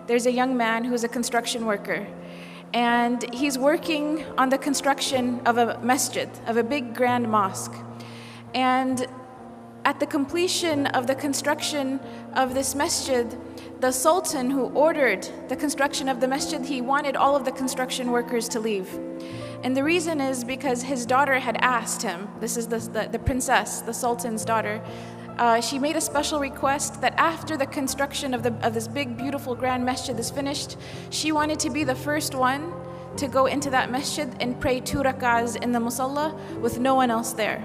there's a young man who's a construction worker. And he's working on the construction of a masjid, of a big grand mosque. And at the completion of the construction of this masjid, the sultan who ordered the construction of the masjid, he wanted all of the construction workers to leave. And the reason is because his daughter had asked him, this is the princess, the sultan's daughter, she made a special request that after the construction of this big, beautiful, grand masjid is finished, she wanted to be the first one to go into that masjid and pray 2 rak'ahs in the musalla with no one else there.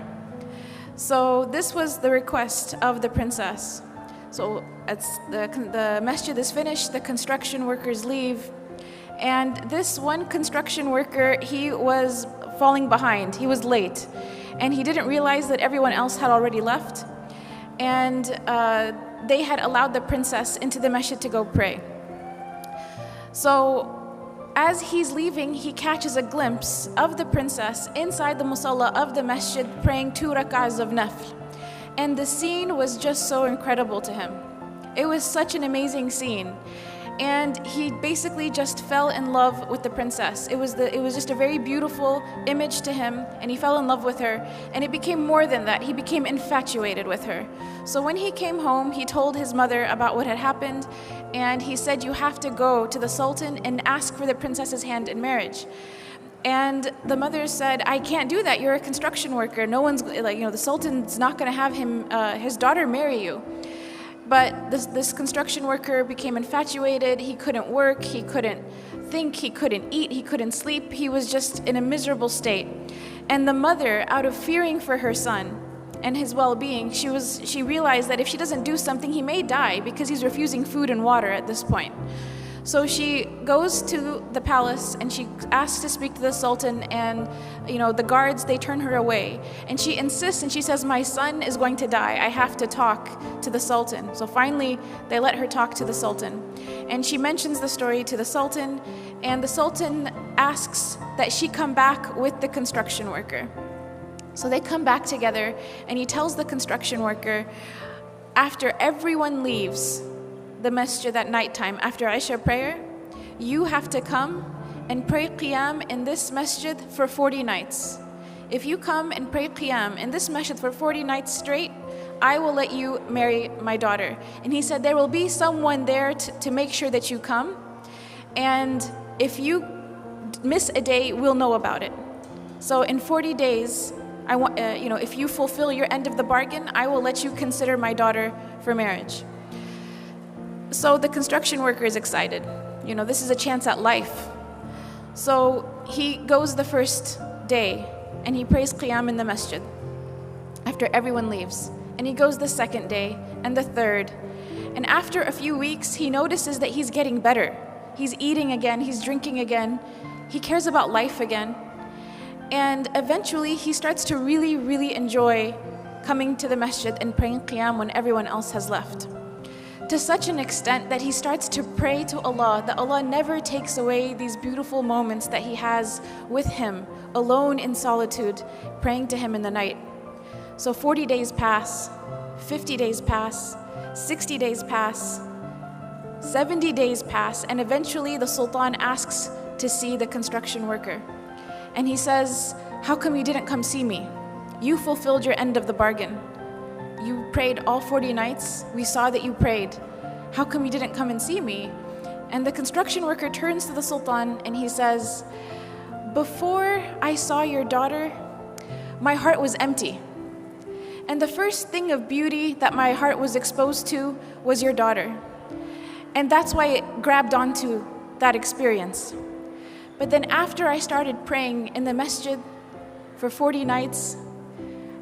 So this was the request of the princess. So the masjid is finished, the construction workers leave, and this one construction worker, he was falling behind, he was late, and he didn't realize that everyone else had already left. And they had allowed the princess into the masjid to go pray. So as he's leaving, he catches a glimpse of the princess inside the musalla of the masjid praying 2 rak'ahs of nafl. And the scene was just so incredible to him. It was such an amazing scene. And he basically just fell in love with the princess. It was just a very beautiful image to him, and he fell in love with her. And it became more than that. He became infatuated with her. So when he came home, he told his mother about what had happened, and he said, you have to go to the sultan and ask for the princess's hand in marriage. And the mother said, I can't do that. You're a construction worker. No one's, the sultan's not going to have his daughter marry you. But this construction worker became infatuated. He couldn't work, he couldn't think, he couldn't eat, he couldn't sleep. He was just in a miserable state. And the mother, out of fearing for her son and his well-being, she realized that if she doesn't do something, he may die because he's refusing food and water at this point. So she goes to the palace and she asks to speak to the sultan, and the guards, they turn her away. And she insists and she says, my son is going to die. I have to talk to the sultan. So finally, they let her talk to the sultan. And she mentions the story to the sultan, and the sultan asks that she come back with the construction worker. So they come back together, and he tells the construction worker, after everyone leaves the masjid at nighttime, after Isha prayer, you have to come and pray qiyam in this masjid for 40 nights. If you come and pray qiyam in this masjid for 40 nights straight, I will let you marry my daughter. And he said, there will be someone there to make sure that you come. And if you miss a day, we'll know about it. So in 40 days, if you fulfill your end of the bargain, I will let you consider my daughter for marriage. So the construction worker is excited. This is a chance at life. So he goes the first day and he prays qiyam in the masjid after everyone leaves. And he goes the second day and the third. And after a few weeks, he notices that he's getting better. He's eating again, he's drinking again. He cares about life again. And eventually he starts to really, really enjoy coming to the masjid and praying qiyam when everyone else has left. To such an extent that he starts to pray to Allah, that Allah never takes away these beautiful moments that he has with him, alone in solitude, praying to him in the night. So 40 days pass, 50 days pass, 60 days pass, 70 days pass, and eventually the sultan asks to see the construction worker. And he says, how come you didn't come see me? You fulfilled your end of the bargain. You prayed all 40 nights. We saw that you prayed. How come you didn't come and see me? And the construction worker turns to the sultan and he says, before I saw your daughter, my heart was empty. And the first thing of beauty that my heart was exposed to was your daughter. And that's why it grabbed onto that experience. But then after I started praying in the masjid for 40 nights,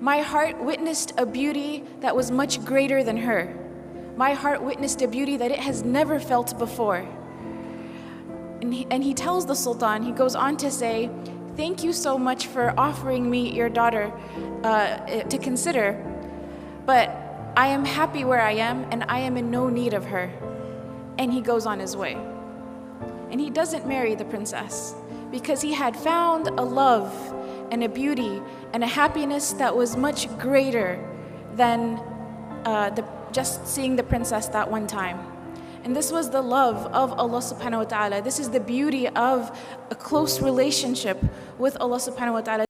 my heart witnessed a beauty that was much greater than her. My heart witnessed a beauty that it has never felt before. And he tells the sultan, he goes on to say, thank you so much for offering me your daughter to consider, but I am happy where I am and I am in no need of her. And he goes on his way. And he doesn't marry the princess because he had found a love and a beauty and a happiness that was much greater than just seeing the princess that one time. And this was the love of Allah subhanahu wa ta'ala. This is the beauty of a close relationship with Allah subhanahu wa ta'ala.